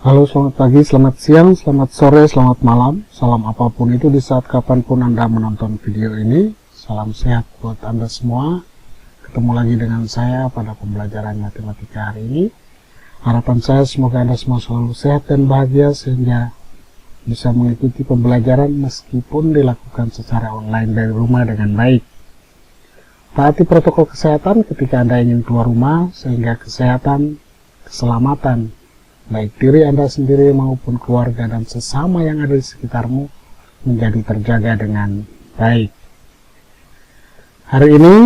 Halo, selamat pagi, selamat siang, selamat sore, selamat malam. Salam apapun itu di saat kapanpun Anda menonton video ini. Salam sehat buat Anda semua. Ketemu lagi dengan saya pada pembelajaran matematika hari ini. Harapan saya semoga Anda semua selalu sehat dan bahagia sehingga bisa mengikuti pembelajaran meskipun dilakukan secara online dari rumah dengan baik. Taati protokol kesehatan ketika Anda ingin keluar rumah sehingga kesehatan, keselamatan baik diri Anda sendiri maupun keluarga dan sesama yang ada di sekitarmu menjadi terjaga dengan baik. Hari ini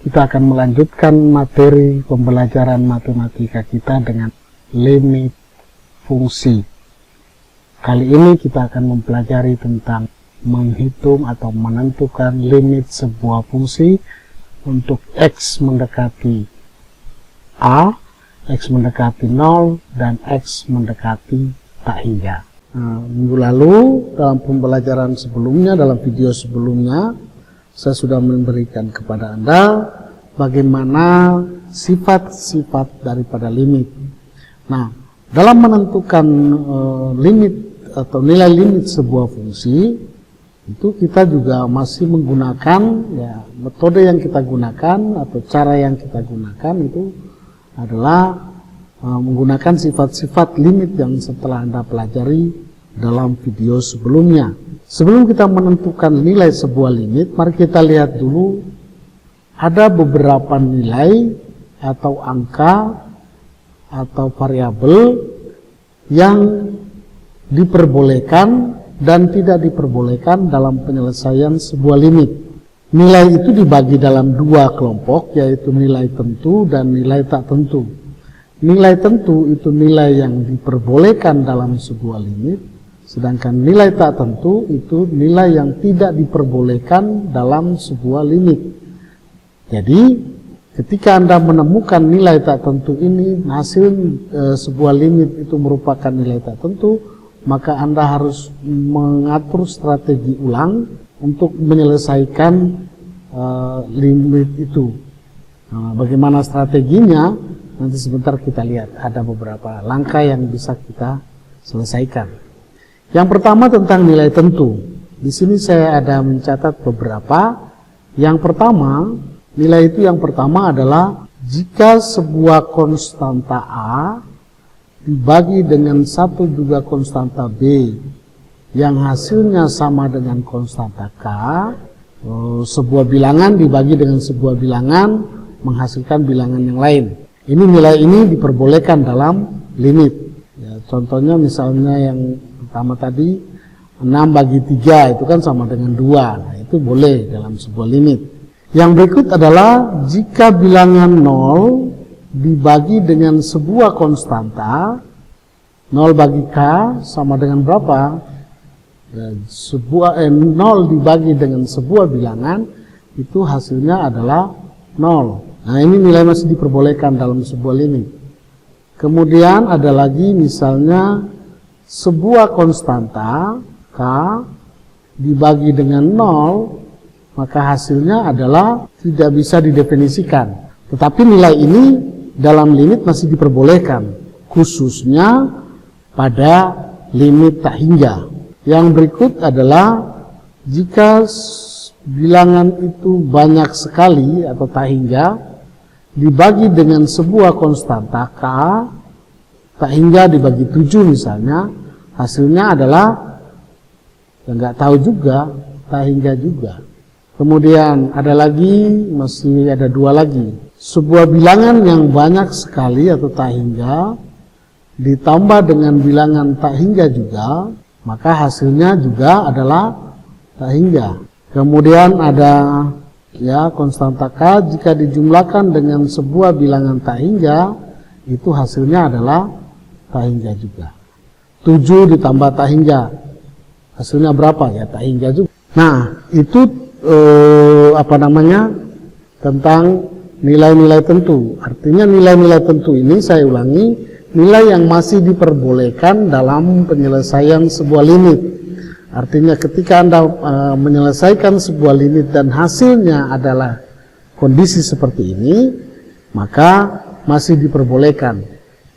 kita akan melanjutkan materi pembelajaran matematika kita dengan limit fungsi. Kali ini kita akan mempelajari tentang menghitung atau menentukan limit sebuah fungsi untuk X mendekati A, X mendekati 0, dan X mendekati tak hingga. Minggu lalu dalam pembelajaran sebelumnya, dalam video sebelumnya, saya sudah memberikan kepada Anda bagaimana sifat-sifat daripada limit. Nah, dalam menentukan limit atau nilai limit sebuah fungsi, itu kita juga masih menggunakan metode yang kita gunakan atau cara yang kita gunakan itu adalah menggunakan sifat-sifat limit yang setelah Anda pelajari dalam video sebelumnya. Sebelum kita menentukan nilai sebuah limit, mari kita lihat dulu ada beberapa nilai atau angka atau variabel yang diperbolehkan dan tidak diperbolehkan dalam penyelesaian sebuah limit. Nilai itu dibagi dalam dua kelompok, yaitu nilai tentu dan nilai tak tentu. Nilai tentu itu nilai yang diperbolehkan dalam sebuah limit, sedangkan nilai tak tentu itu nilai yang tidak diperbolehkan dalam sebuah limit. Jadi, ketika Anda menemukan nilai tak tentu ini, hasil sebuah limit itu merupakan nilai tak tentu, maka Anda harus mengatur strategi ulang untuk menyelesaikan limit itu. Bagaimana strateginya? Nanti sebentar kita lihat, ada beberapa langkah yang bisa kita selesaikan. Yang pertama tentang nilai tentu. Di sini saya ada mencatat beberapa. Yang pertama, nilai itu yang pertama adalah jika sebuah konstanta A dibagi dengan satu juga konstanta B yang hasilnya sama dengan konstanta K, sebuah bilangan dibagi dengan sebuah bilangan menghasilkan bilangan yang lain. Ini nilai ini diperbolehkan dalam limit. Contohnya misalnya yang pertama tadi 6 bagi 3 itu kan sama dengan 2. Nah, itu boleh dalam sebuah limit. Yang berikut adalah jika bilangan 0 dibagi dengan sebuah konstanta, 0 bagi K sama dengan berapa? 0 dibagi dengan sebuah bilangan, itu hasilnya adalah 0. Nah, ini nilai masih diperbolehkan dalam sebuah limit. Kemudian ada lagi misalnya sebuah konstanta K dibagi dengan 0, maka hasilnya adalah tidak bisa didefinisikan. Tetapi nilai ini dalam limit masih diperbolehkan, khususnya pada limit tak hingga. Yang berikut adalah jika bilangan itu banyak sekali atau tak hingga dibagi dengan sebuah konstanta K, tak hingga dibagi 7 misalnya, hasilnya adalah nggak tahu juga, tak hingga juga. Kemudian ada lagi, masih ada dua lagi. Sebuah bilangan yang banyak sekali atau tak hingga ditambah dengan bilangan tak hingga juga, maka hasilnya juga adalah tak hingga. Kemudian ada konstanta K jika dijumlahkan dengan sebuah bilangan tak hingga, itu hasilnya adalah tak hingga juga. 7 ditambah tak hingga, hasilnya berapa? Ya tak hingga juga. Nah, itu tentang nilai-nilai tentu. Artinya nilai-nilai tentu ini, saya ulangi, nilai yang masih diperbolehkan dalam penyelesaian sebuah limit. Artinya ketika Anda menyelesaikan sebuah limit dan hasilnya adalah kondisi seperti ini, maka masih diperbolehkan.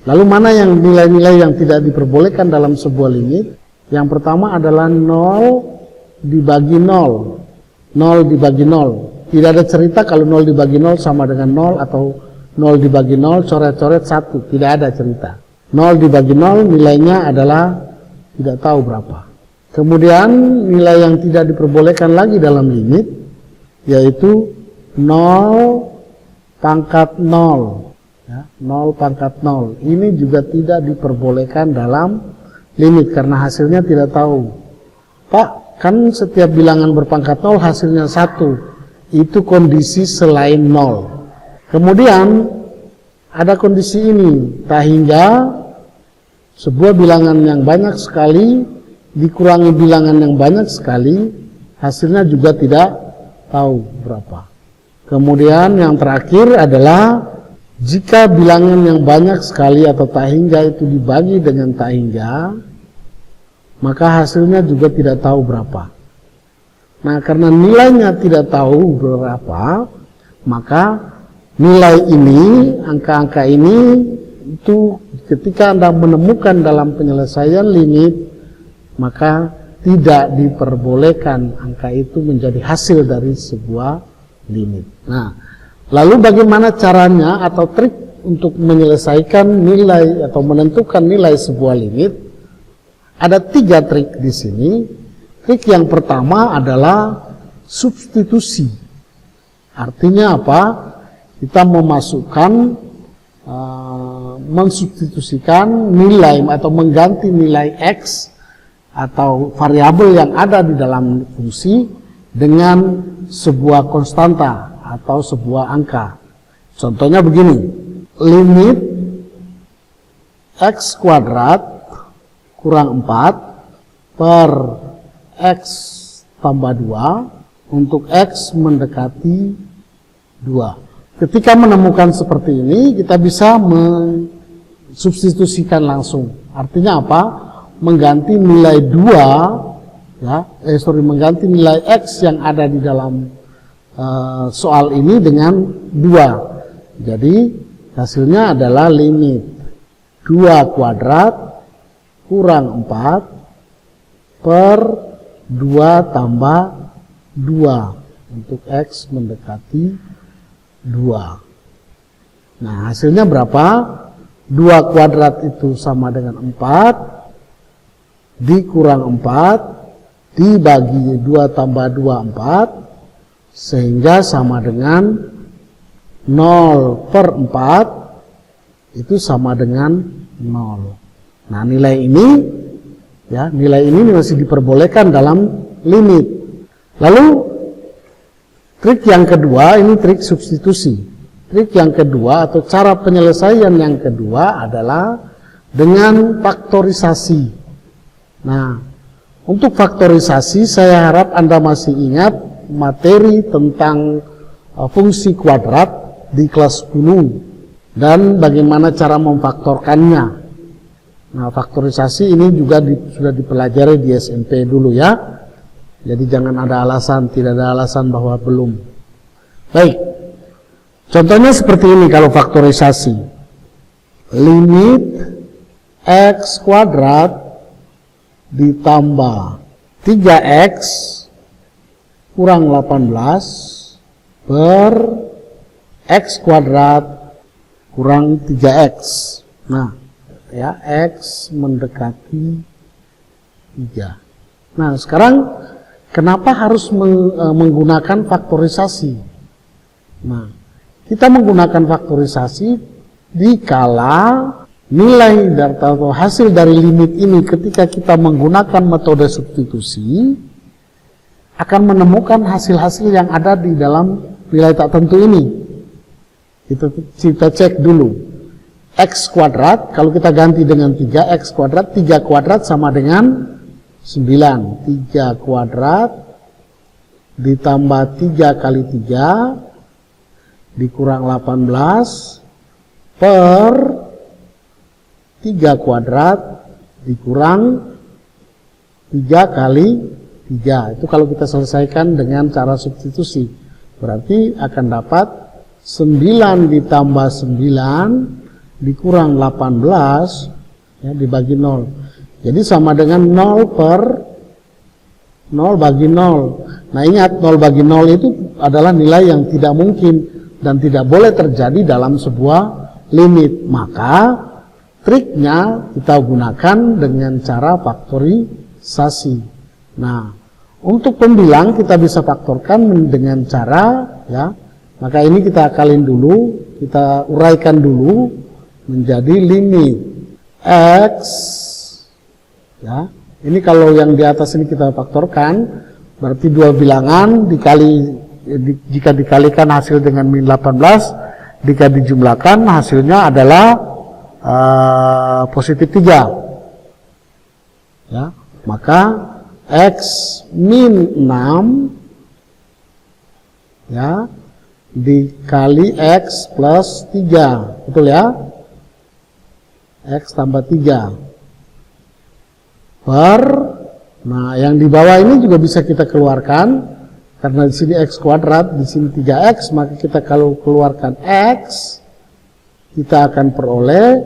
Lalu mana yang nilai-nilai yang tidak diperbolehkan dalam sebuah limit? Yang pertama adalah 0 dibagi 0. 0 dibagi 0. Tidak ada cerita kalau 0 dibagi 0 sama dengan 0 atau 0 dibagi 0 coret-coret 1. Tidak ada cerita. 0 dibagi 0 nilainya adalah tidak tahu berapa. Kemudian nilai yang tidak diperbolehkan lagi dalam limit yaitu 0 pangkat 0. Ya, 0 pangkat 0. Ini juga tidak diperbolehkan dalam limit karena hasilnya tidak tahu. Pak, kan setiap bilangan berpangkat 0 hasilnya 1. Itu kondisi selain 0. Kemudian ada kondisi ini, tak hingga sebuah bilangan yang banyak sekali dikurangi bilangan yang banyak sekali, hasilnya juga tidak tahu berapa. Kemudian yang terakhir adalah jika bilangan yang banyak sekali atau tak hingga itu dibagi dengan tak hingga, maka hasilnya juga tidak tahu berapa. Nah, karena nilainya tidak tahu berapa, maka nilai ini, angka-angka ini, itu ketika Anda menemukan dalam penyelesaian limit, maka tidak diperbolehkan angka itu menjadi hasil dari sebuah limit. Nah, lalu bagaimana caranya atau trik untuk menyelesaikan nilai atau menentukan nilai sebuah limit? Ada 3 trik di sini. Trik yang pertama adalah substitusi. Artinya apa? Kita memasukkan, mensubstitusikan nilai atau mengganti nilai X atau variabel yang ada di dalam fungsi dengan sebuah konstanta atau sebuah angka. Contohnya begini, limit X kuadrat kurang 4 per X tambah 2 untuk X mendekati 2. Ketika menemukan seperti ini, kita bisa mensubstitusikan langsung. Artinya apa? Mengganti nilai 2, ya, mengganti nilai X yang ada di dalam soal ini dengan 2. Jadi hasilnya adalah limit 2 kuadrat kurang 4 per 2 tambah 2 untuk X mendekati 2. Nah, hasilnya berapa? 2 kuadrat itu sama dengan 4 dikurang 4 dibagi 2 tambah 2 4 sehingga sama dengan 0 per 4 itu sama dengan 0. Nah, nilai ini, ya, nilai ini masih diperbolehkan dalam limit. Lalu trik yang kedua, ini trik substitusi. Trik yang kedua atau cara penyelesaian yang kedua adalah dengan faktorisasi. Nah, untuk faktorisasi saya harap Anda masih ingat materi tentang fungsi kuadrat di kelas 10 dan bagaimana cara memfaktorkannya. Nah, faktorisasi ini juga sudah dipelajari di SMP dulu ya. Jadi jangan ada alasan, tidak ada alasan bahwa belum. Baik, contohnya seperti ini kalau faktorisasi. Limit X kuadrat ditambah 3X kurang 18 per X kuadrat kurang 3X. Nah, ya, X mendekati 3. Nah, sekarang kenapa harus menggunakan faktorisasi? Nah, kita menggunakan faktorisasi dikala nilai atau hasil dari limit ini ketika kita menggunakan metode substitusi akan menemukan hasil-hasil yang ada di dalam nilai tak tentu ini. Kita cek dulu. X kuadrat, kalau kita ganti dengan 3, X kuadrat, 3 kuadrat sama dengan 9. 3 kuadrat ditambah 3 kali 3 dikurang 18 per 3 kuadrat dikurang 3 kali 3. Itu kalau kita selesaikan dengan cara substitusi. Berarti akan dapat 9 ditambah 9 dikurang 18 ya, dibagi 0. Jadi sama dengan 0 per 0 bagi 0. Nah ingat, 0 bagi 0 itu adalah nilai yang tidak mungkin dan tidak boleh terjadi dalam sebuah limit. Maka triknya kita gunakan dengan cara faktorisasi. Nah, untuk pembilang kita bisa faktorkan dengan cara ya. Maka ini kita akalin dulu, kita uraikan dulu menjadi limit x ya. Ini kalau yang di atas ini kita faktorkan, berarti dua bilangan jika dikalikan hasil dengan min 18, jika dijumlahkan hasilnya adalah positif 3 ya. Maka x min 6 ya dikali x plus 3, betul ya, x tambah 3 per, nah yang di bawah ini juga bisa kita keluarkan karena di sini x kuadrat, di sini 3x, maka kita kalau keluarkan x kita akan peroleh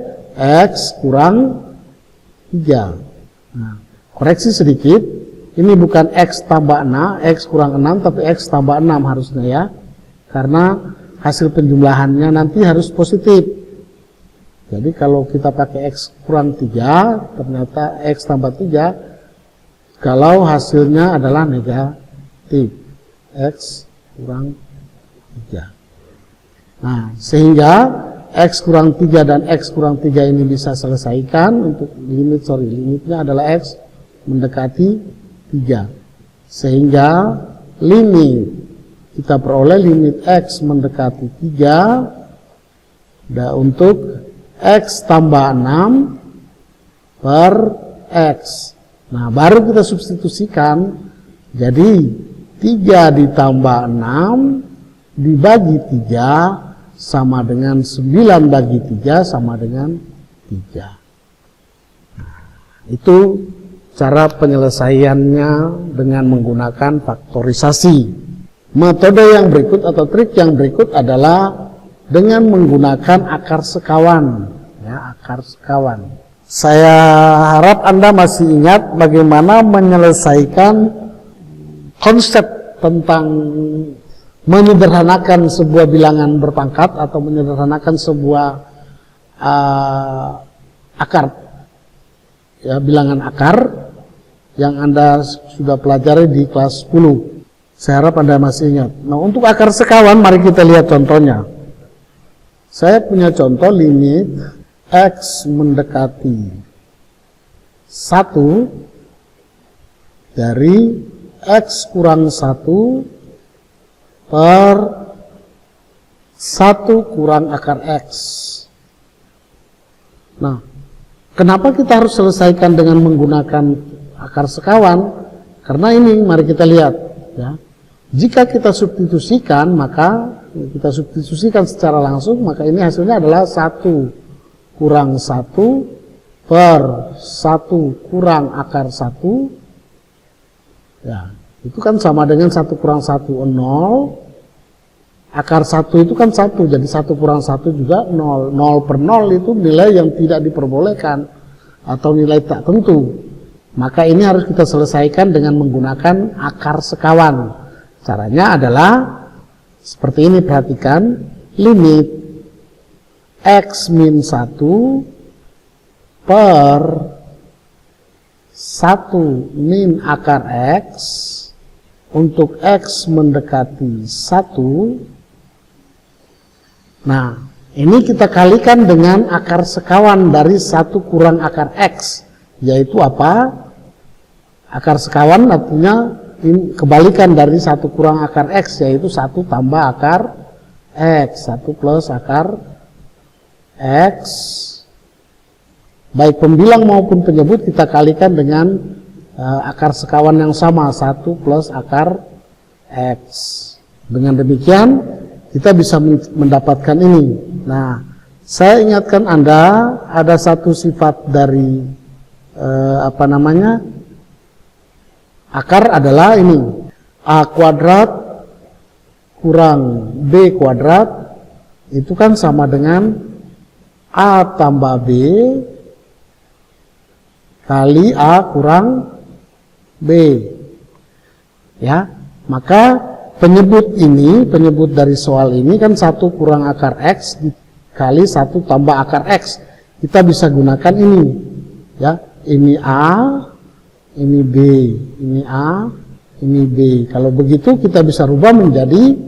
x kurang 3. Nah, koreksi sedikit, ini bukan x tambah 6, x kurang 6, tapi x tambah 6 harusnya ya, karena hasil penjumlahannya nanti harus positif. Jadi kalau kita pakai x kurang 3, ternyata x tambah 3, kalau hasilnya adalah negatif, x kurang 3. Nah, sehingga x kurang 3 dan x kurang 3 ini bisa selesaikan untuk limitnya adalah x mendekati 3. Sehingga limit kita peroleh limit x mendekati 3 untuk x tambah 6 per x. Nah, baru kita substitusikan. Jadi 3 ditambah 6 dibagi 3 sama dengan 9 bagi 3 sama dengan 3. Nah, itu cara penyelesaiannya dengan menggunakan faktorisasi. Metode yang berikut atau trik yang berikut adalah dengan menggunakan akar sekawan. Ya, akar sekawan. Saya harap Anda masih ingat bagaimana menyelesaikan konsep tentang menyederhanakan sebuah bilangan berpangkat atau menyederhanakan sebuah akar, ya, bilangan akar yang Anda sudah pelajari di kelas 10. Saya harap Anda masih ingat. Nah, untuk akar sekawan, mari kita lihat contohnya. Saya punya contoh limit x mendekati 1 dari x kurang 1 per 1 kurang akar x. Nah, kenapa kita harus selesaikan dengan menggunakan akar sekawan? Karena ini, mari kita lihat ya. Jika kita substitusikan, maka kita substitusikan secara langsung, maka ini hasilnya adalah 1 kurang 1 per 1 kurang akar 1. Ya, itu kan sama dengan 1 kurang 1, 0. Akar 1 itu kan 1, jadi 1 kurang 1 juga 0. 0 per 0 itu nilai yang tidak diperbolehkan atau nilai tak tentu. Maka ini harus kita selesaikan dengan menggunakan akar sekawan. Caranya adalah seperti ini, perhatikan. Limit x min 1 per 1 min akar x untuk x mendekati 1. Nah, ini kita kalikan dengan akar sekawan dari 1 kurang akar x, yaitu apa? Akar sekawan artinya kebalikan dari 1 kurang akar x, yaitu 1 tambah akar x, 1 plus akar x. Baik pembilang maupun penyebut kita kalikan dengan akar sekawan yang sama, 1 plus akar x. Dengan demikian kita bisa mendapatkan ini. Nah, saya ingatkan Anda ada satu sifat dari akar adalah ini, a kuadrat kurang b kuadrat itu kan sama dengan A tambah B kali A kurang B. Ya, maka penyebut dari soal ini kan 1 kurang akar X dikali 1 tambah akar X. Kita bisa gunakan ini. Ya, ini A, ini B, ini A, ini B. Kalau begitu kita bisa rubah menjadi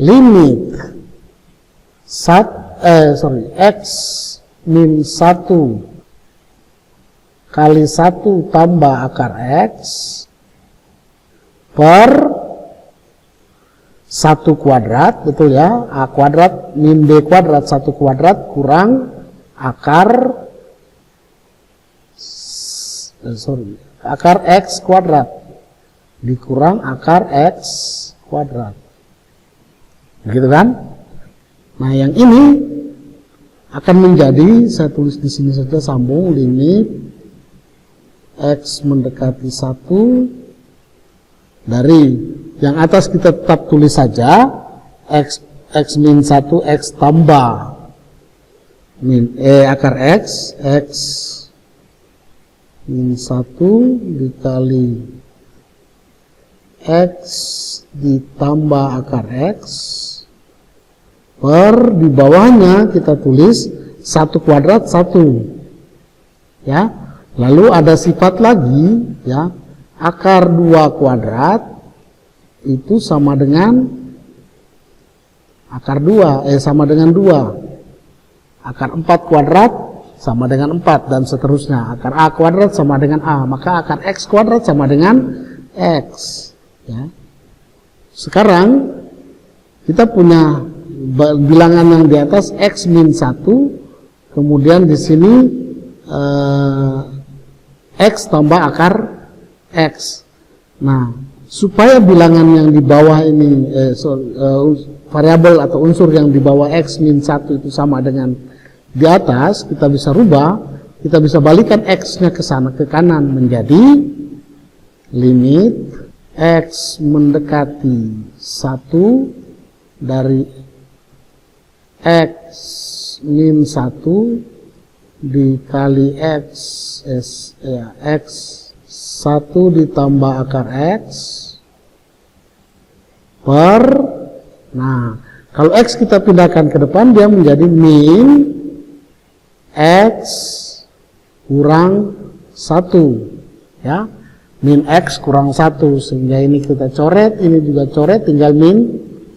limit X min 1 kali 1 tambah akar X per 1 kuadrat, betul ya, A kuadrat min B kuadrat 1 kuadrat kurang akar X kuadrat dikurang akar X kuadrat. Begitu kan? Nah, yang ini akan menjadi, saya tulis di sini saja, sambung limit X mendekati 1 dari yang atas kita tetap tulis saja X min 1 X tambah min akar X min 1 dikali X ditambah akar X per di bawahnya kita tulis 1 kuadrat 1 ya, lalu ada sifat lagi ya, akar 2 kuadrat itu sama dengan akar 2 sama dengan 2, akar 4 kuadrat sama dengan 4 dan seterusnya, akar A kuadrat sama dengan A, maka akar X kuadrat sama dengan X ya. Sekarang kita punya bilangan yang di atas X min 1, kemudian di sini X tambah akar X. Nah, supaya bilangan yang di bawah ini variabel atau unsur yang di bawah X min 1 itu sama dengan di atas, kita bisa rubah, kita bisa balikan X-nya ke sana ke kanan menjadi limit X mendekati 1 dari X min 1 dikali X 1 ditambah akar X per, nah kalau X kita pindahkan ke depan dia menjadi min X kurang 1 ya, min X kurang 1, sehingga ini kita coret, ini juga coret, tinggal min 1,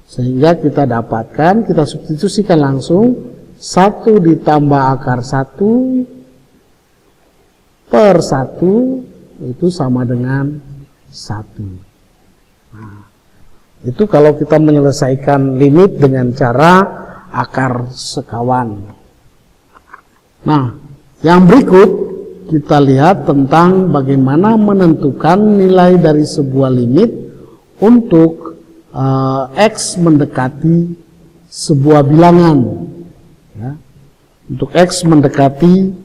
sehingga kita dapatkan, kita substitusikan langsung 1 ditambah akar 1 per 1 itu sama dengan 1. Nah, itu kalau kita menyelesaikan limit dengan cara akar sekawan. Nah, yang berikut kita lihat tentang bagaimana menentukan nilai dari sebuah limit untuk X mendekati sebuah bilangan ya, untuk X mendekati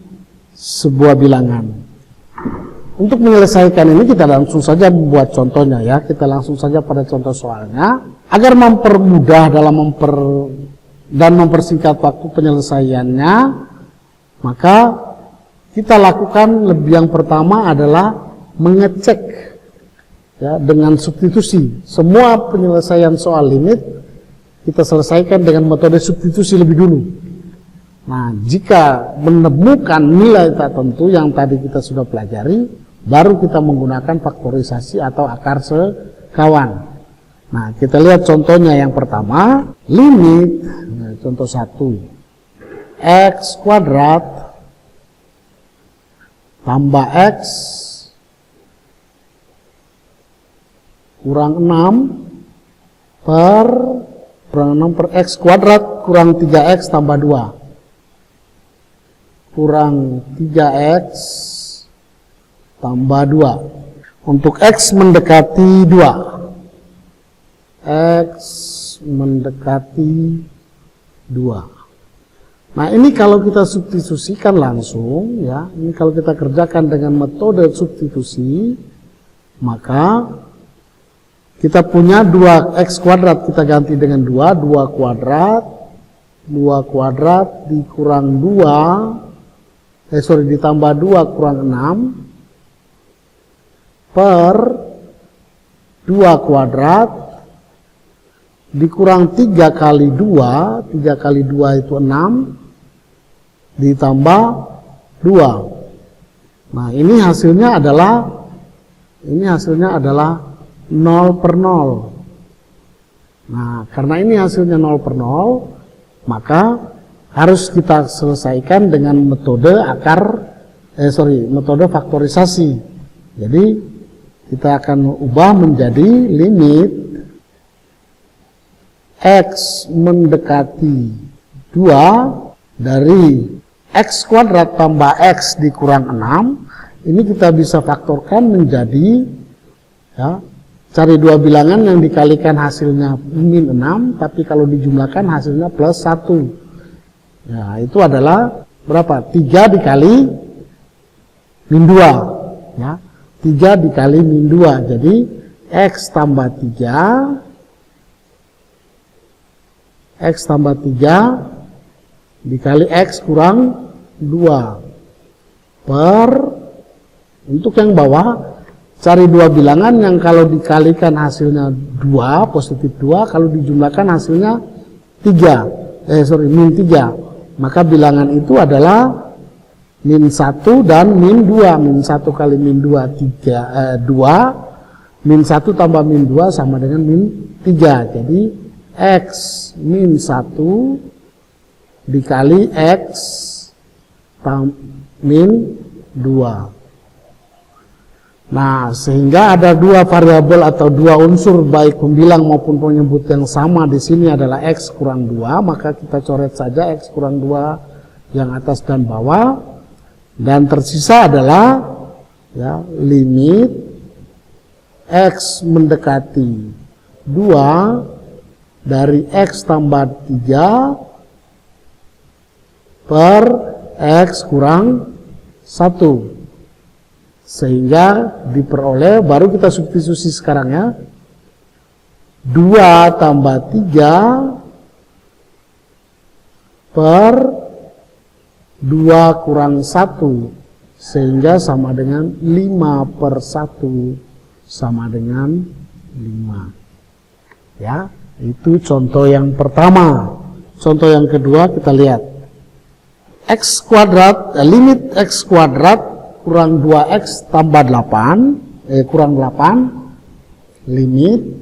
sebuah bilangan. Untuk menyelesaikan ini kita langsung saja buat contohnya ya, kita langsung saja pada contoh soalnya agar mempermudah dalam mempersingkat waktu penyelesaiannya, maka kita lakukan yang pertama adalah mengecek ya, dengan substitusi. Semua penyelesaian soal limit kita selesaikan dengan metode substitusi lebih dulu. Nah, jika menemukan nilai tertentu yang tadi kita sudah pelajari, baru kita menggunakan faktorisasi atau akar sekawan. Nah, kita lihat contohnya yang pertama, limit, nah, contoh 1, X kuadrat tambah X kurang 6 per X kuadrat kurang 3X tambah 2 kurang 3X tambah 2. Untuk X mendekati 2, X mendekati 2. Nah, ini kalau kita substitusikan langsung ya, ini kalau kita kerjakan dengan metode substitusi, maka kita punya 2X kuadrat, kita ganti dengan 2 kuadrat 2 kuadrat dikurang 2, ditambah 2 kurang 6 per 2 kuadrat dikurang 3 kali 2, 3 kali 2 itu 6, ditambah 2. Nah, ini hasilnya adalah 0 per 0. Nah, karena ini hasilnya 0 per 0, maka harus kita selesaikan dengan metode metode faktorisasi. Jadi kita akan ubah menjadi limit X mendekati 2 dari X kuadrat tambah X dikurang 6. Ini kita bisa faktorkan menjadi, ya, cari dua bilangan yang dikalikan hasilnya min 6, tapi kalau dijumlahkan hasilnya plus 1. Ya, itu adalah berapa? 3 dikali min 2. Ya, 3 dikali min 2. Jadi, X tambah 3, dikali X kurang 2 per, untuk yang bawah, cari dua bilangan yang kalau dikalikan hasilnya 2, positif 2, kalau dijumlahkan hasilnya 3, min 3. Maka bilangan itu adalah min 1 dan min 2. Min 1 kali min 2, 2. Min 1 tambah min 2 sama dengan min 3. Jadi, X min 1 dikali X min 2. Nah, sehingga ada dua variabel atau dua unsur baik pembilang maupun penyebut yang sama di sini adalah X kurang 2, maka kita coret saja X kurang 2 yang atas dan bawah, dan tersisa adalah, ya, limit X mendekati 2 dari X tambah 3 per X kurang 1. Sehingga diperoleh, baru kita substitusi sekarang, ya, 2 tambah 3 per 2 kurang 1, sehingga sama dengan 5 per 1 sama dengan 5. Ya, itu contoh yang pertama. Contoh yang kedua kita lihat. X kuadrat, limit X kuadrat kurang 2X tambah 8, kurang 8, limit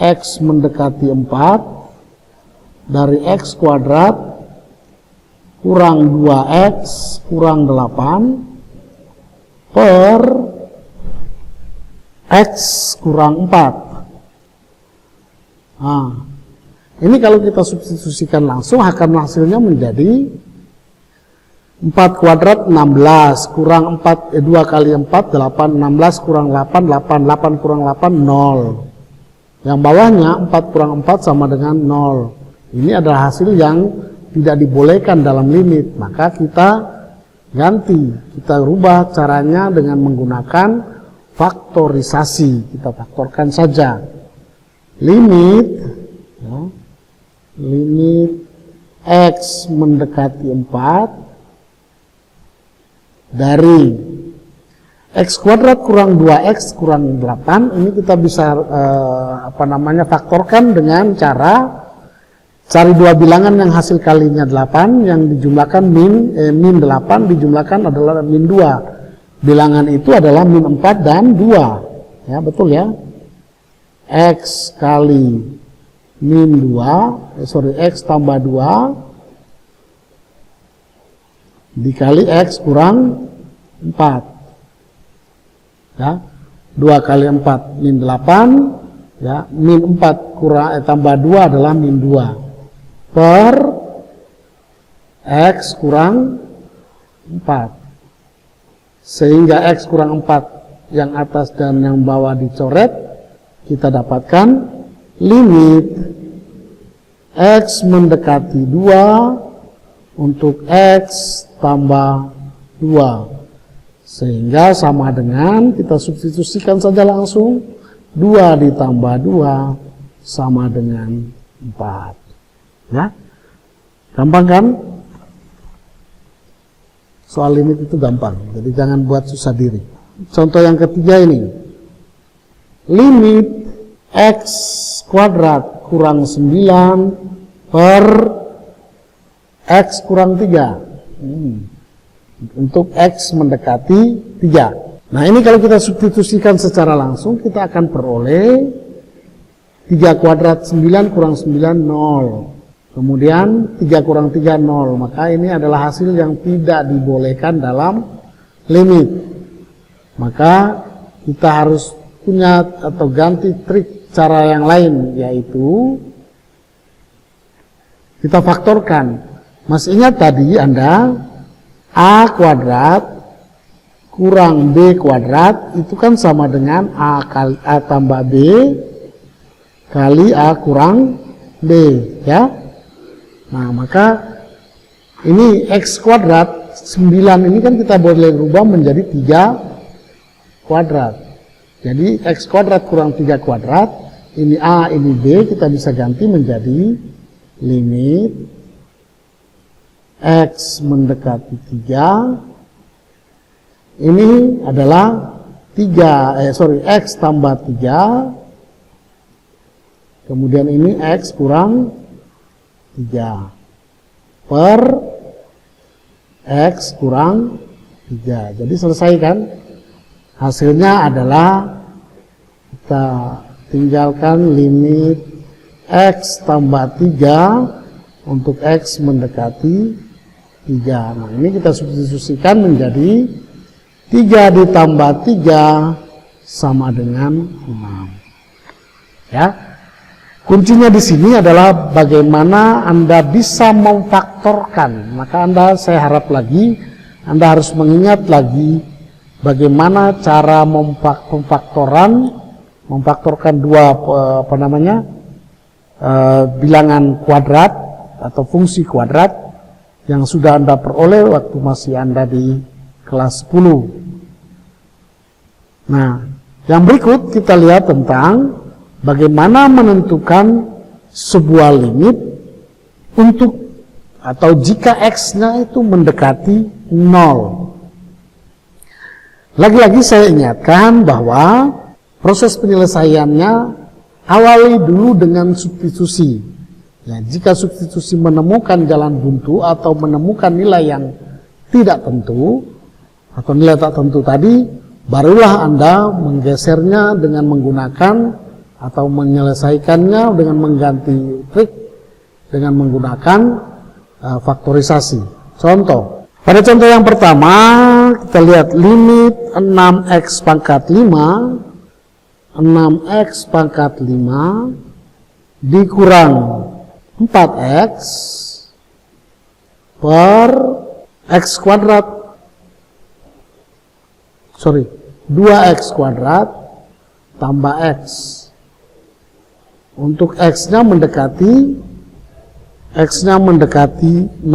X mendekati 4 dari X kuadrat kurang 2X kurang 8 per X kurang 4. Nah, ini kalau kita substitusikan langsung akan hasilnya menjadi 4 kuadrat 16 kurang 4, 2 kali 4 8, 16 kurang 8, 8 kurang 8 0. Yang bawahnya 4 kurang 4 sama dengan 0. Ini adalah hasil yang tidak dibolehkan dalam limit, maka kita ganti, kita rubah caranya dengan menggunakan faktorisasi. Kita faktorkan saja limit, ya, limit X mendekati 4 dari X kuadrat kurang 2X kurang 8. Ini kita bisa faktorkan dengan cara cari dua bilangan yang hasil kalinya 8, yang dijumlahkan min 8 dijumlahkan adalah min 2. Bilangan itu adalah min 4 dan 2. Ya, betul ya. X kali min 2, X tambah 2 dikali X kurang 4. Ya, 2 kali 4 min 8, ya, min 4 kurang tambah 2 adalah min 2 per X kurang 4. Sehingga X kurang 4 yang atas dan yang bawah dicoret, kita dapatkan limit X mendekati 2 untuk X tambah 2, sehingga sama dengan, kita substitusikan saja langsung, 2 ditambah 2 sama dengan 4. Ya, gampang kan? Soal limit itu gampang, jadi jangan buat susah diri. Contoh yang ketiga ini, limit x kuadrat kurang 9 per x kurang 3. Untuk x mendekati 3. Nah, ini kalau kita substitusikan secara langsung, kita akan peroleh 3 kuadrat 9 kurang 9, 0. Kemudian 3 kurang 3, 0. Maka ini adalah hasil yang tidak dibolehkan dalam limit. Maka kita harus punya atau ganti trik cara yang lain, yaitu kita faktorkan. Masih ingat tadi Anda A kuadrat kurang B kuadrat itu kan sama dengan A kali A tambah B kali A kurang B, ya. Nah, maka ini x kuadrat 9 ini kan kita boleh rubah menjadi 3 kuadrat. Jadi x kuadrat kurang 3 kuadrat, ini A, ini B, kita bisa ganti menjadi limit x mendekati 3. Ini adalah x tambah 3. Kemudian ini x kurang 3 per x kurang 3. Jadi selesai kan? Hasilnya adalah kita tinggalkan limit x tambah 3 untuk x mendekati 3. Nah, ini kita substitusikan menjadi 3 ditambah 3 sama dengan 6. Ya. Kuncinya di sini adalah bagaimana Anda bisa memfaktorkan. Maka saya harap lagi Anda harus mengingat lagi bagaimana cara memfaktorkan dua bilangan kuadrat atau fungsi kuadrat yang sudah Anda peroleh waktu masih Anda di kelas 10. Nah, yang berikut kita lihat tentang bagaimana menentukan sebuah limit untuk atau jika x-nya itu mendekati 0. Lagi-lagi saya ingatkan bahwa proses penyelesaiannya awali dulu dengan substitusi. Ya, jika substitusi menemukan jalan buntu atau menemukan nilai yang tidak tentu atau nilai tak tentu tadi, barulah Anda menggesernya dengan menggunakan atau menyelesaikannya dengan mengganti trik dengan menggunakan faktorisasi. Contoh, pada contoh yang pertama kita lihat limit 6x pangkat 5 dikurang 4x per x kuadrat 2x kuadrat tambah x. Untuk x-nya mendekati 0.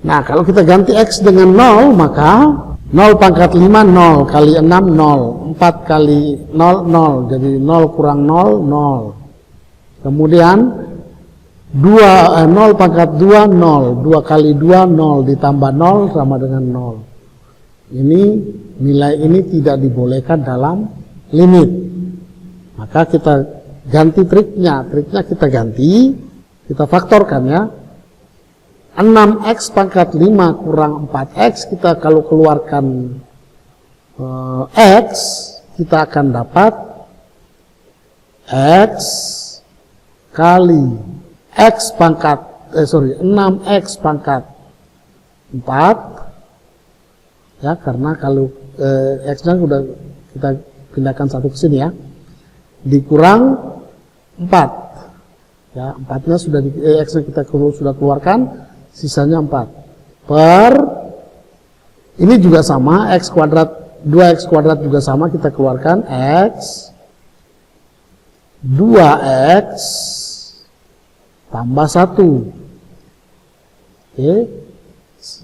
Nah, kalau kita ganti x dengan 0, maka 0 pangkat 5, 0 kali 6, 0. 4 kali 0, 0. Jadi 0 kurang 0, 0. Kemudian 0 pangkat 2, 0. 2 kali 2, 0. Ditambah 0 sama dengan 0. Ini nilai ini tidak dibolehkan dalam limit. Maka kita ganti triknya kita ganti, kita faktorkan ya. 6x pangkat 5 kurang 4x, kita kalau keluarkan x, kita akan dapat x kali x pangkat 6x pangkat 4 ya, karena kalau x-nya sudah kita pindahkan satu ke sini ya, dikurang 4 ya, 4-nya sudah x-nya kita sudah keluarkan, sisanya 4 per ini juga sama x kuadrat, 2x kuadrat juga sama, kita keluarkan x 2x tambah 1. Oke,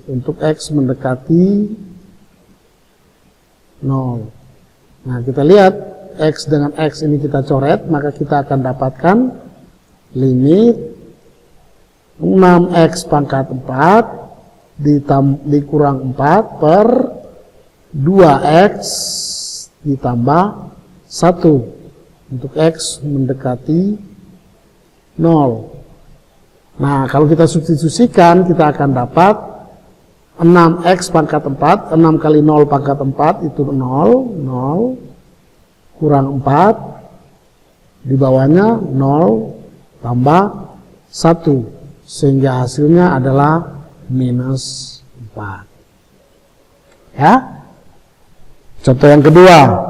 untuk x mendekati 0. Nah, kita lihat x dengan x ini kita coret, maka kita akan dapatkan limit 6x pangkat 4 dikurang 4 per 2x ditambah 1 untuk x mendekati 0. Nah, kalau kita substitusikan, kita akan dapat 6x pangkat 4, 6 kali 0 pangkat 4 itu 0, 0, kurang 4, di bawahnya 0, tambah 1, sehingga hasilnya adalah minus 4. Ya. Contoh yang kedua.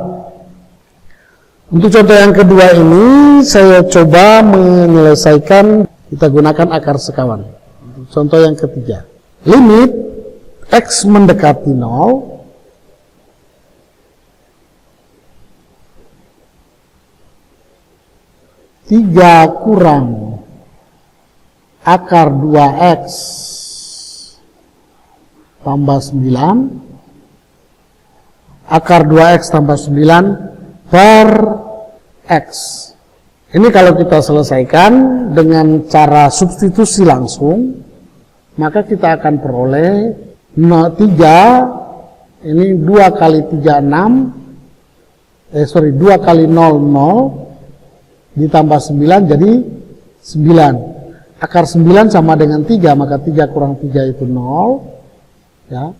Untuk contoh yang kedua ini, saya coba menyelesaikan, kita gunakan akar sekawan. Contoh yang ketiga. Limit x mendekati 0 3 kurang akar 2x tambah 9 akar 2x tambah 9 per x. Ini kalau kita selesaikan dengan cara substitusi langsung, maka kita akan peroleh 3, ini 2 kali 3 6, 2 kali 0 0, ditambah 9 jadi 9. Akar 9 sama dengan 3, maka 3 kurang 3 itu 0. Ya.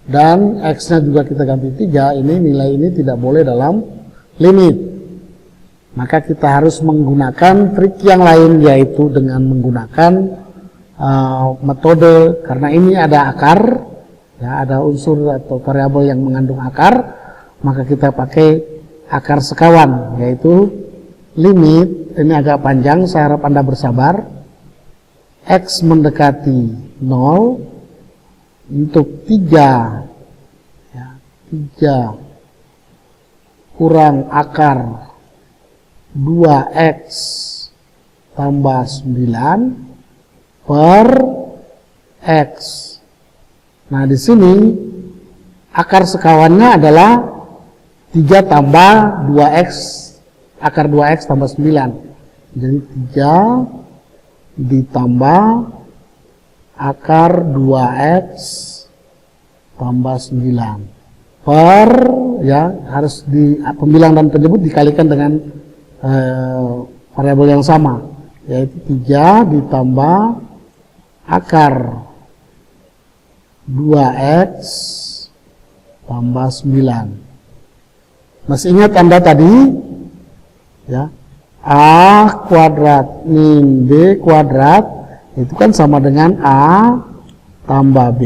Dan x-nya juga kita ganti 3, ini nilai ini tidak boleh dalam limit. Maka kita harus menggunakan trik yang lain, yaitu dengan menggunakan metode, karena ini ada akar, ya, ada unsur atau variabel yang mengandung akar, maka kita pakai akar sekawan, yaitu limit, ini agak panjang, saya harap Anda bersabar, x mendekati 0 untuk 3, ya, 3 kurang akar 2x tambah 9 per x. Nah, di sini akar sekawannya adalah 3 tambah 2x, akar 2x tambah 9. Jadi 3 ditambah akar 2x tambah 9 per, ya, harus di pembilang dan penyebut dikalikan dengan variabel yang sama, yaitu 3 ditambah akar 2x tambah 9. Masih ingat Anda tadi, ya, a kuadrat min b kuadrat itu kan sama dengan a tambah b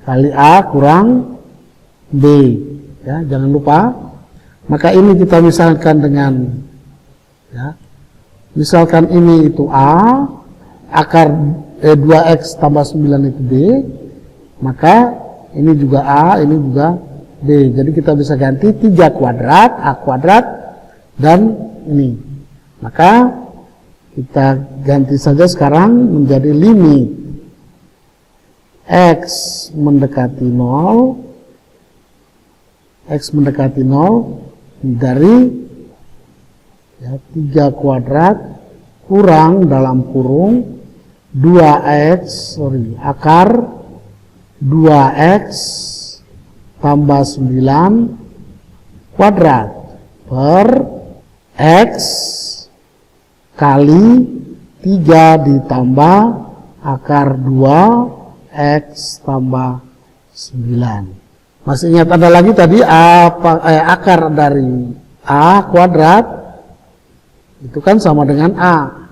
kali a kurang b, ya, jangan lupa. Maka ini kita misalkan dengan, ya, misalkan ini itu a, akar 2x tambah 9 itu b, maka ini juga a, ini juga b. Jadi kita bisa ganti 3 kuadrat, a kuadrat, dan ini. Maka kita ganti saja sekarang menjadi limit x mendekati 0, x mendekati 0 dari, ya, 3 kuadrat kurang dalam kurung 2x, akar 2x tambah 9 kuadrat per x kali 3 ditambah akar 2x tambah 9. Masih ingat ada lagi tadi akar dari a kuadrat itu kan sama dengan a.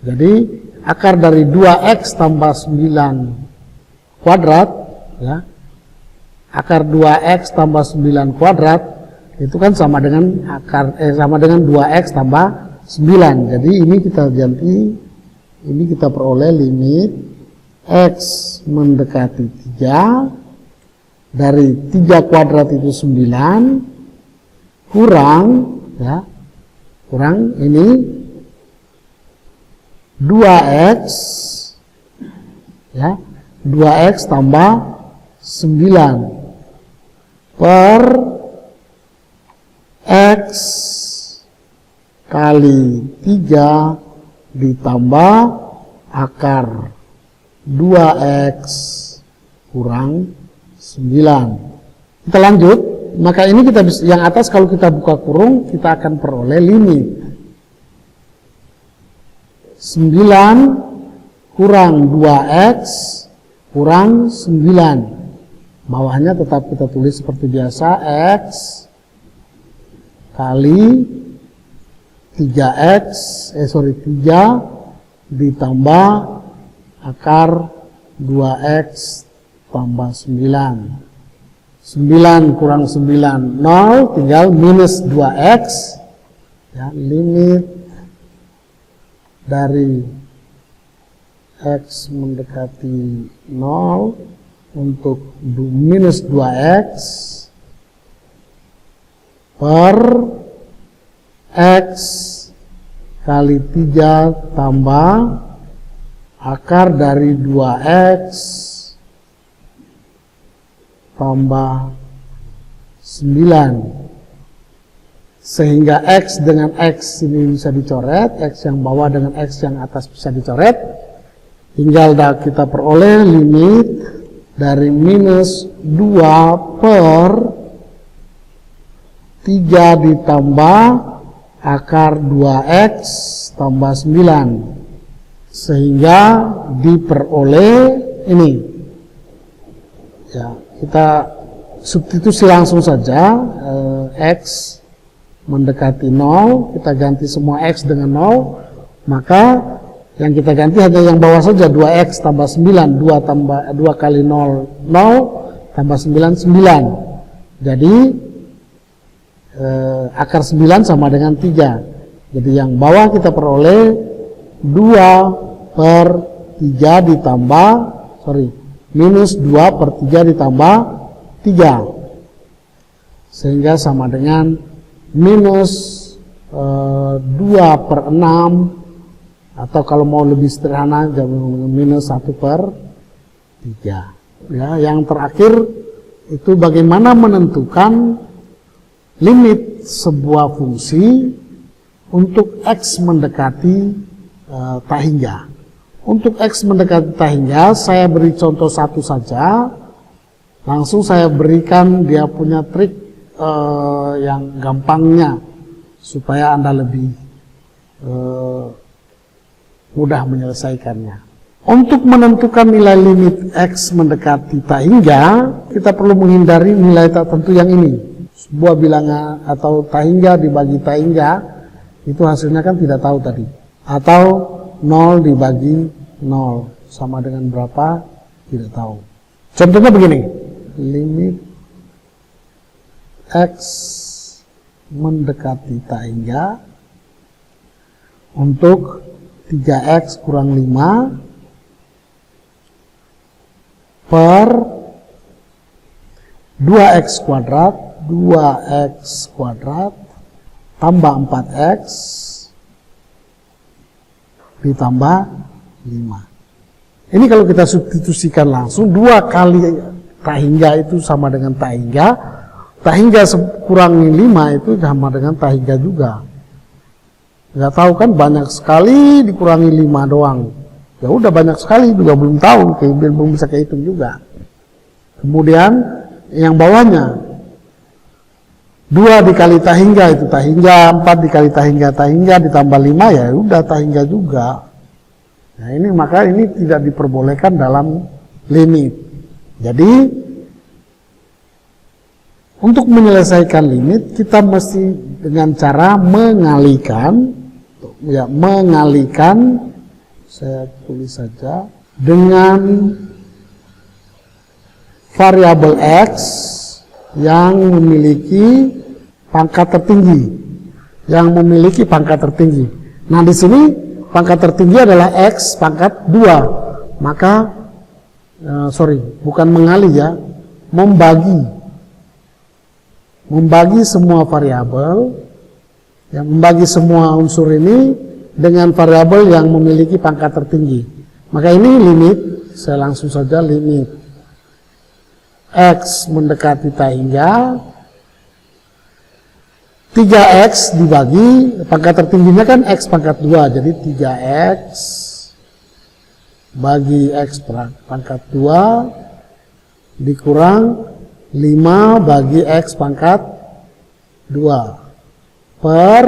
Jadi akar dari 2x tambah 9 kuadrat, ya, akar 2x tambah 9 kuadrat itu kan sama dengan sama dengan 2x tambah 9. Jadi ini kita ganti, ini kita peroleh limit x mendekati 3 dari 3 kuadrat itu 9 kurang, ya, kurang ini 2x, ya, 2x tambah 9 per x kali 3 ditambah akar 2x kurang 9. Kita lanjut, maka ini kita bisa, yang atas kalau kita buka kurung, kita akan peroleh limit 9 kurang 2x kurang 9. Bawahnya tetap kita tulis seperti biasa, x kali 3 ditambah akar 2x tambah 9. 9 kurang 9, 0, tinggal minus 2x. Ya, limit dari x mendekati 0 untuk minus 2x per x kali 3 tambah akar dari 2x tambah 9. Sehingga x dengan x ini bisa dicoret, x yang bawah dengan x yang atas bisa dicoret. Tinggal kita peroleh limit dari minus 2 per 3 ditambah akar 2x tambah 9. Sehingga diperoleh ini. Ya, kita substitusi langsung saja, x mendekati 0, kita ganti semua x dengan 0, maka yang kita ganti hanya yang bawah saja, 2x tambah 9, 2 kali 0, 0, tambah 9, 9. Jadi akar 9 sama dengan 3. Jadi yang bawah kita peroleh 2 per 3 ditambah, minus 2 per 3 ditambah 3. Sehingga sama dengan minus 2 per 6, atau kalau mau lebih sederhana, minus 1 per 3. Ya, yang terakhir itu bagaimana menentukan limit sebuah fungsi untuk x mendekati tak hingga. Untuk x mendekati tak hingga, saya beri contoh satu saja. Langsung saya berikan dia punya trik yang gampangnya, supaya Anda lebih mudah menyelesaikannya. Untuk menentukan nilai limit x mendekati tak hingga, kita perlu menghindari nilai tak tentu yang ini. Sebuah bilangan atau tak hingga dibagi tak hingga, itu hasilnya kan tidak tahu tadi. Atau 0 dibagi 0 sama dengan berapa, tidak tahu. Contohnya begini, limit x mendekati tak hingga untuk 3x kurang 5 per 2x kuadrat tambah 4x ditambah 5. Ini kalau kita substitusikan langsung, 2 kali tak hingga itu sama dengan tak hingga. Tak hingga kurangi 5 itu sama dengan tak hingga juga. Nggak tahu kan, banyak sekali dikurangi 5 doang. Ya udah banyak sekali juga belum tahu, belum bisa kehitung juga. Kemudian yang bawahnya 2 dikali tak hingga itu tak hingga, 4 dikali tak hingga ditambah 5 ya udah tak hingga juga. Nah ini maka ini tidak diperbolehkan dalam limit. Jadi untuk menyelesaikan limit kita mesti dengan cara mengalihkan, saya tulis saja dengan variabel x yang memiliki pangkat tertinggi. Nah, di sini pangkat tertinggi adalah x pangkat 2. Maka bukan mengalih ya, membagi semua variabel, membagi semua unsur ini dengan variabel yang memiliki pangkat tertinggi. Maka ini limit, saya langsung saja limit x mendekati tak hingga 3x dibagi, pangkat tertingginya kan x pangkat 2, jadi 3x bagi x pangkat 2 dikurang 5 bagi x pangkat 2 per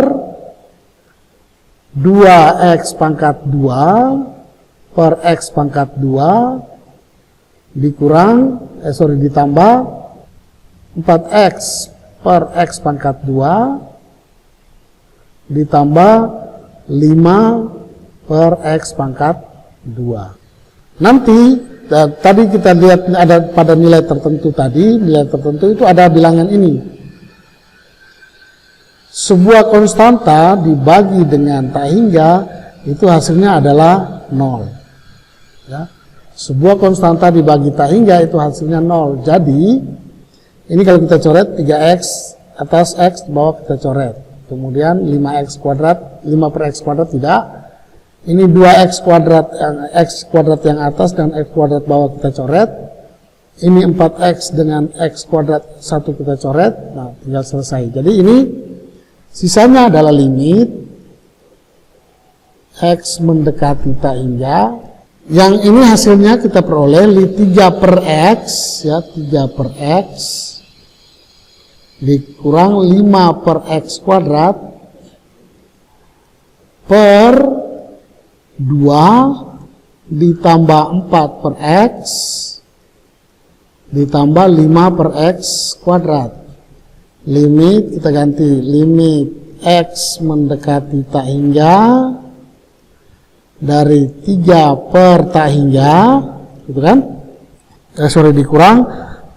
2x pangkat 2 per x pangkat 2 dikurang, ditambah 4x per x pangkat 2 ditambah 5 per x pangkat 2. Nanti tadi kita lihat ada pada nilai tertentu tadi, nilai tertentu itu ada bilangan ini. Sebuah konstanta dibagi dengan tak hingga itu hasilnya adalah 0. Ya. Sebuah konstanta dibagi tak hingga itu hasilnya 0. Jadi ini kalau kita coret 3x atas x bawah kita coret. Kemudian 5x kuadrat, 5 per x kuadrat tidak. Ini 2x kuadrat, x kuadrat yang atas dan x kuadrat bawah kita coret. Ini 4x dengan x kuadrat 1 kita coret. Nah, tinggal selesai. Jadi ini sisanya adalah limit x mendekati tak hingga. Yang ini hasilnya kita peroleh 3 per x, ya 3 per x dikurang 5 per x kuadrat per 2 ditambah 4 per x ditambah 5 per x kuadrat. Limit kita ganti, limit x mendekati tak hingga dari 3 per tak hingga, gitu kan? Dikurang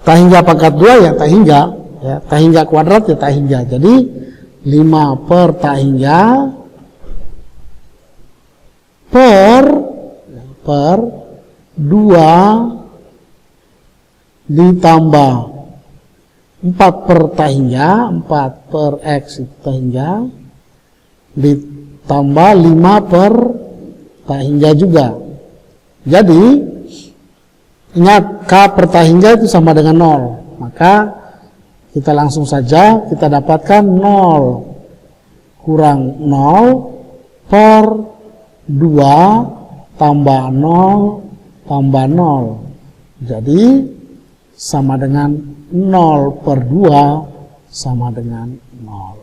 tak hingga pangkat 2 ya tak hingga, ya tak hingga kuadrat ya tak hingga. Jadi 5 per tak hingga per 2 ditambah 4 per tak hingga, 4 per x itu tak hingga ditambah 5 per tak hingga juga. Jadi ingat k per tak hingga itu sama dengan 0, maka kita langsung saja kita dapatkan 0 kurang 0 per 2 tambah 0 tambah 0. Jadi sama dengan 0 per 2 sama dengan 0.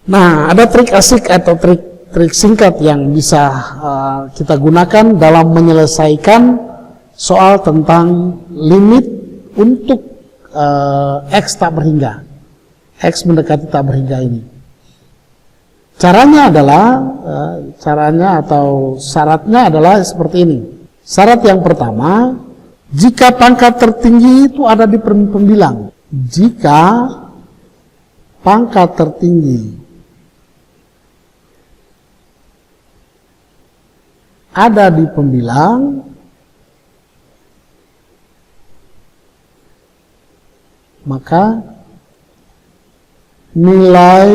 Nah, ada trik asik atau trik singkat yang bisa kita gunakan dalam menyelesaikan soal tentang limit untuk x tak berhingga, x mendekati tak berhingga ini. Caranya adalah, atau syaratnya adalah seperti ini. Syarat yang pertama, jika pangkat tertinggi itu ada di pembilang. Jika pangkat tertinggi ada di pembilang, maka nilai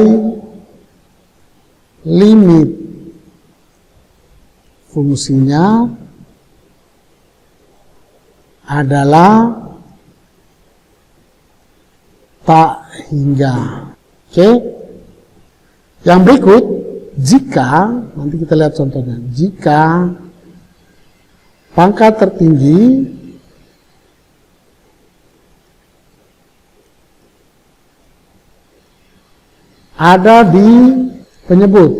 limit fungsinya adalah tak hingga. Oke. Yang berikut, jika, nanti kita lihat contohnya, jika pangkat tertinggi ada di penyebut,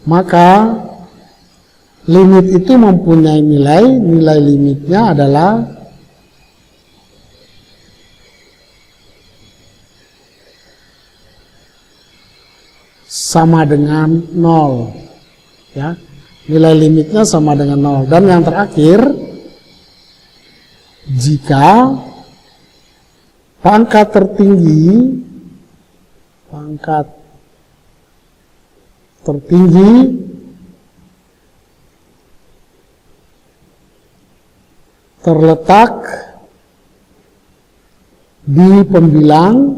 maka limit itu mempunyai nilai limitnya adalah sama dengan 0, ya, nilai limitnya sama dengan 0. Dan yang terakhir, jika pangkat tertinggi terletak di pembilang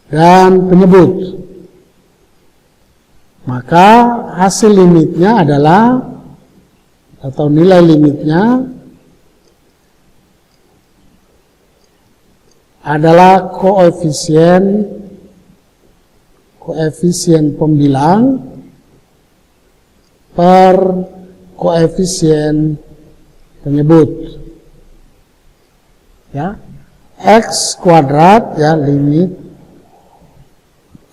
dan penyebut, maka hasil limitnya adalah, atau nilai limitnya adalah koefisien pembilang per koefisien penyebut. Ya, X kuadrat, ya, limit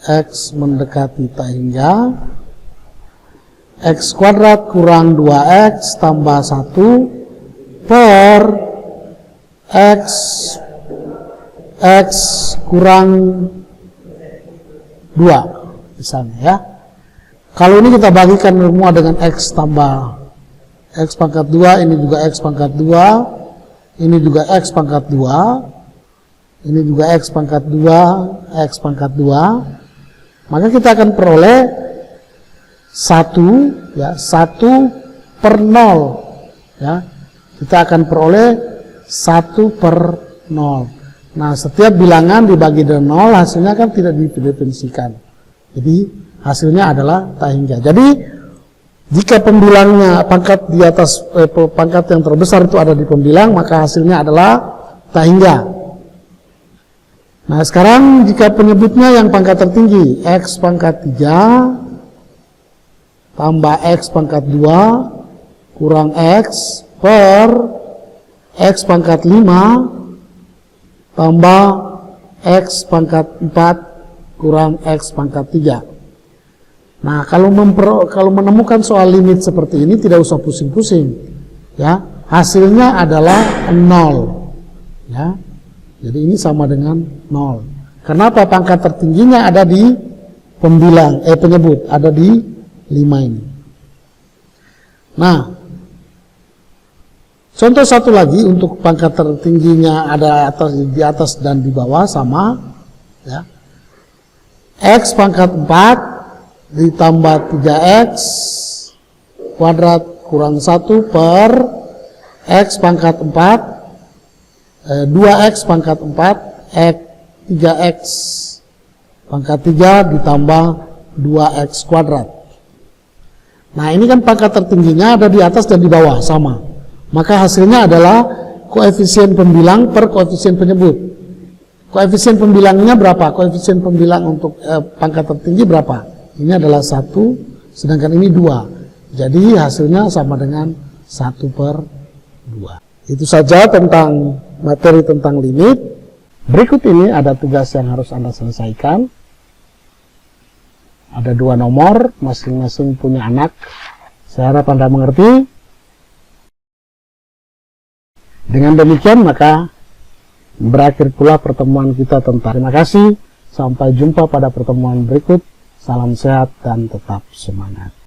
X mendekati tak hingga X kuadrat kurang 2X tambah 1 per X kurang 2 misalnya, ya. Kalau ini kita bagikan semua dengan X tambah X pangkat 2, ini juga X pangkat 2, ini juga X pangkat 2, ini juga X pangkat 2, X pangkat 2, maka kita akan peroleh 1, ya, 1 per 0, ya. Kita akan peroleh 1 per 0. Nah, setiap bilangan dibagi dengan 0, hasilnya kan tidak didefinisikan. Jadi, hasilnya adalah tak hingga. Jadi, jika pembilangnya pangkat di atas pangkat yang terbesar itu ada di pembilang, maka hasilnya adalah tak hingga. Nah, sekarang jika penyebutnya yang pangkat tertinggi, X pangkat 3 tambah X pangkat 2 kurang X per X pangkat 5 tambah X pangkat 4 kurang X pangkat 3. Nah, kalau menemukan soal limit seperti ini tidak usah pusing-pusing, ya. Hasilnya adalah 0, ya. Jadi ini sama dengan 0. Kenapa? Pangkat tertingginya ada di pembilang penyebut, ada di 5 ini. Nah, contoh satu lagi untuk pangkat tertingginya ada di atas dan di bawah sama, ya. X pangkat 4 ditambah 3X kuadrat kurang 1 per X pangkat 4 2X pangkat 4 3X pangkat 3 ditambah 2X kuadrat. Nah, ini kan pangkat tertingginya ada di atas dan di bawah sama. Maka hasilnya adalah koefisien pembilang per koefisien penyebut. Koefisien pembilangnya berapa? Koefisien pembilang untuk pangkat tertinggi berapa? Ini adalah 1, sedangkan ini 2. Jadi hasilnya sama dengan 1 per 2. Itu saja tentang materi tentang limit. Berikut ini ada tugas yang harus Anda selesaikan. Ada 2 nomor, masing-masing punya anak. Saya harap Anda mengerti. Dengan demikian maka berakhir pula pertemuan kita tentang. Terima kasih. Sampai jumpa pada pertemuan berikut. Salam sehat dan tetap semangat.